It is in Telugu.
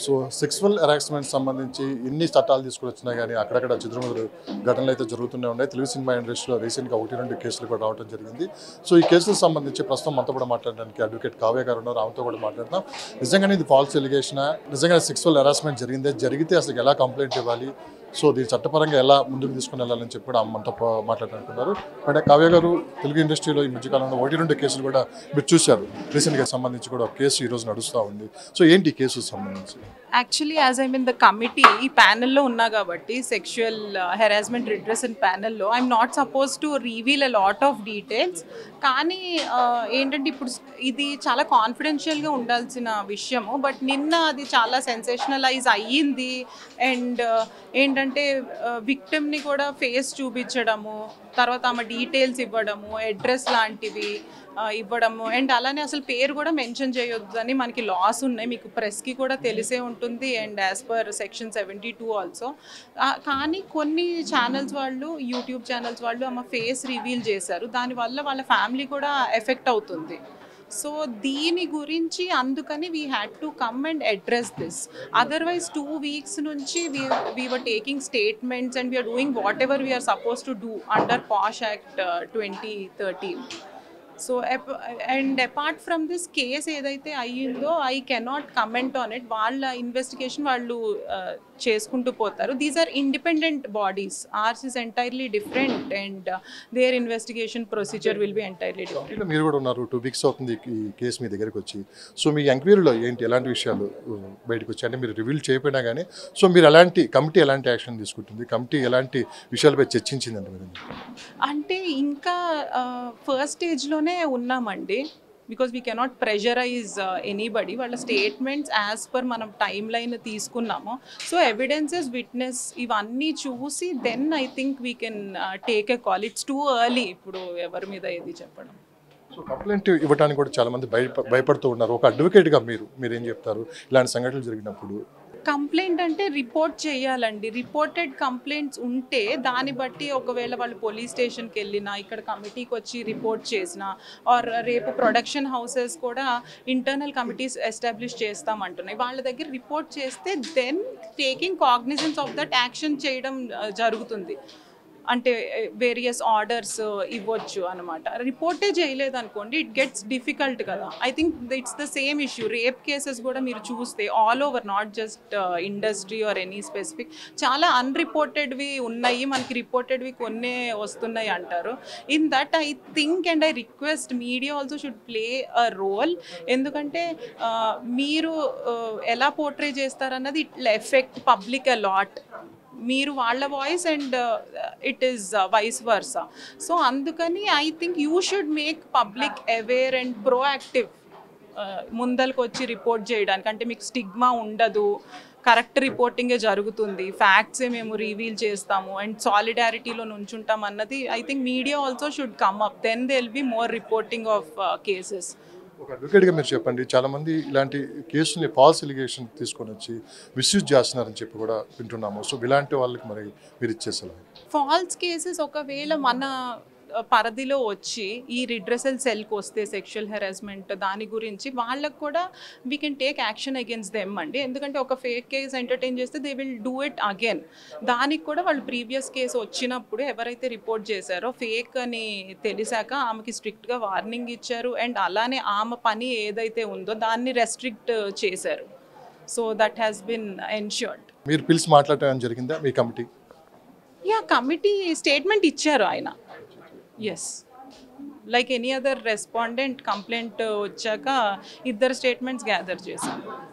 సో సెక్సువల్ హెరాస్మెంట్ సంబంధించి ఎన్ని చట్టాలు తీసుకొచ్చినా కానీ అక్కడక్కడ చిత్రములు ఘటనలు అయితే జరుగుతూనే ఉన్నాయి. తెలుగు సినిమా ఇండస్ట్రీలో రీసెంట్గా 1-2 కేసులు కూడా రావడం జరిగింది. సో ఈ కేసులకు సంబంధించి ప్రస్తుతం మనతో కూడా మాట్లాడడానికి అడ్వకేట్ కావ్య గారు ఉన్నారు. ఆమెతో కూడా మాట్లాడతాం. నిజంగానే ఇది ఫాల్స్ ఎలిగేషనా, నిజంగా సెక్సువల్ హెరాస్మెంట్ జరిగితే అసలు ఎలా కంప్లైంట్ ఇవ్వాలి, సో దీని చట్టపరంగా ఎలా ముందుకు తీసుకుని వెళ్ళాలని చెప్పి కూడా మనతో మాట్లాడుకుంటున్నారు. అంటే కావ్య గారు, తెలుగు ఇండస్ట్రీలో ఈ మధ్యకాలంలో 1-2 కేసులు కూడా మీరు చూశారు. రీసెంట్గా సంబంధించి కూడా ఒక కేసు ఈరోజు నడుస్తూ ఉంది. సో ఏంటి ఈ కేసు సంబంధించి? Actually as I mean the committee ఈ ప్యానెల్లో ఉన్నా కాబట్టి సెక్షువల్ హెరాస్మెంట్ రిడ్రెసల్ ప్యానెల్లో I'm not suppose to reveal a lot of details. కానీ ఏంటంటే ఇప్పుడు ఇది చాలా కాన్ఫిడెన్షియల్గా ఉండాల్సిన విషయము, బట్ నిన్న అది చాలా సెన్సేషనలైజ్ అయ్యింది. అండ్ ఏంటంటే విక్టిమ్ని కూడా ఫేస్ చూపించడము, తర్వాత ఆమె డీటెయిల్స్ ఇవ్వడము, అడ్రస్ లాంటివి ఇవ్వడము, అండ్ అలానే అసలు పేరు కూడా మెన్షన్ చేయొద్దు అని మనకి లాస్ ఉన్నాయి, మీకు ప్రెస్కి కూడా తెలిసే ఉంటుంది, and as per section 72 also. కానీ కొన్ని ఛానల్స్ వాళ్ళు, యూట్యూబ్ ఛానల్స్ వాళ్ళు ఆమె ఫేస్ రివీల్ చేశారు, దానివల్ల వాళ్ళ ఫ్యామిలీ కూడా ఎఫెక్ట్ అవుతుంది. సో దీని గురించి అందుకని we had to come and address this. Otherwise 2 weeks నుంచి we were taking statements and we are doing whatever we are supposed to do under POSH Act 2013. So and apart from this case ఏదైతే అయ్యిందో I cannot comment on it. వాళ్ళ ఇన్వెస్టిగేషన్ వాళ్ళు చేసుకుంటూ పోతారు. These are independent bodies. Ours is entirely different and their investigation procedure will be entirely different. మీరు కూడా ఉన్నారు, 2 weeks అవుతుంది ఈ కేసు మీ దగ్గరికి వచ్చి. సో మీ ఎంక్వైరీలో ఏంటి, ఎలాంటి విషయాలు బయటకు వచ్చాయి అంటే మీరు రివీల్ చేయకపోయినా కానీ, సో మీరు కమిటీ ఎలాంటి యాక్షన్ తీసుకుంటుంది, కమిటీ ఎలాంటి విషయాలపై చర్చించిందండి మీరు? అంటే ఇంకా ఫస్ట్ స్టేజ్లోనే ఉన్నామండి, because we cannot pressurise anybody. వాళ్ళ స్టేట్మెంట్స్ యాజ్ పర్ మనం టైమ్ లైన్ తీసుకున్నాము. సో ఎవిడెన్సెస్, విట్నెస్ ఇవన్నీ చూసి then I think we can take a call. It's too early ఇప్పుడు ఎవరి మీద ఏది చెప్పడం. సో కంప్లైంట్ ఇవ్వడానికి కూడా చాలామంది భయపడుతూ ఉన్నారు. ఒక అడ్వకేట్గా మీరేం చెప్తారు ఇలాంటి సంఘటనలు జరిగినప్పుడు? కంప్లైంట్ అంటే రిపోర్ట్ చేయాలండి. రిపోర్టెడ్ కంప్లైంట్స్ ఉంటే దాన్ని బట్టి ఒకవేళ వాళ్ళు పోలీస్ స్టేషన్కి వెళ్ళినా, ఇక్కడ కమిటీకి వచ్చి రిపోర్ట్ చేసినా, ఆర్ రేపు ప్రొడక్షన్ హౌసెస్ కూడా ఇంటర్నల్ కమిటీస్ ఎస్టాబ్లిష్ చేస్తామంటున్నాయి, వాళ్ళ దగ్గర రిపోర్ట్ చేస్తే then taking cognizance of that action చేయడం జరుగుతుంది. అంటే వేరియస్ ఆర్డర్స్ ఇవ్వచ్చు అనమాట. రిపోర్టే చేయలేదు అనుకోండి, ఇట్ గెట్స్ డిఫికల్ట్ కదా. I think it's the same issue. Rape cases కూడా మీరు చూస్తే all over, not just industry or any specific, చాలా అన్రిపోర్టెడ్వి ఉన్నాయి, మనకి రిపోర్టెడ్వి కొన్నే వస్తున్నాయి అంటారు. In that I think and I request media also should play a role. ఎందుకంటే మీరు ఎలా పోర్ట్రే చేస్తారన్నది it will affect public a lot. మీరు వాళ్ళ voice and it is vice versa. So అందుకని I think you should make public aware and proactive. ముందరకు వచ్చి రిపోర్ట్ చేయడానికి, అంటే మీకు స్టిగ్మా ఉండదు, కరెక్ట్ రిపోర్టింగే జరుగుతుంది, ఫ్యాక్ట్సే మేము రివీల్ చేస్తాము అండ్ సాలిడారిటీలో నుంచుంటాం అన్నది I think media also should come up. Then they will be more reporting of cases. ఒక అడ్వకేట్గా మీరు చెప్పండి, చాలామంది ఇలాంటి కేసుని ఫాల్స్ ఎలిగేషన్ తీసుకొని వచ్చి మిస్యూజ్ చేస్తున్నారని చెప్పి కూడా వింటున్నాము. సో ఇలాంటి వాళ్ళకి మరి మీరు ఇచ్చేసారు ఫాల్స్ కేసెస్ ఒకవేళ మన పరిధిలో వచ్చి ఈ రిడ్రెసల్ సెల్కి వస్తే సెక్షువల్ హెరాస్మెంట్ దాని గురించి వాళ్ళకు కూడా we can take action against them అండి. ఎందుకంటే ఒక ఫేక్ కేసు ఎంటర్టైన్ చేస్తే they will do it again. దానికి కూడా వాళ్ళు ప్రీవియస్ కేసు వచ్చినప్పుడు ఎవరైతే రిపోర్ట్ చేశారో ఫేక్ అని తెలిసాక ఆమెకి స్ట్రిక్ట్గా వార్నింగ్ ఇచ్చారు అండ్ అలానే ఆమె పని ఏదైతే ఉందో దాన్ని రెస్ట్రిక్ట్ చేశారు. So that has been ensured. మీరు పిలిచి మాట్లాడటం జరిగిందా మీ కమిటీ? యా, కమిటీ స్టేట్మెంట్ ఇచ్చారు ఆయన. Yes, like any other respondent complaint వచ్చాక 2 స్టేట్మెంట్స్ గ్యాదర్ చేశాం.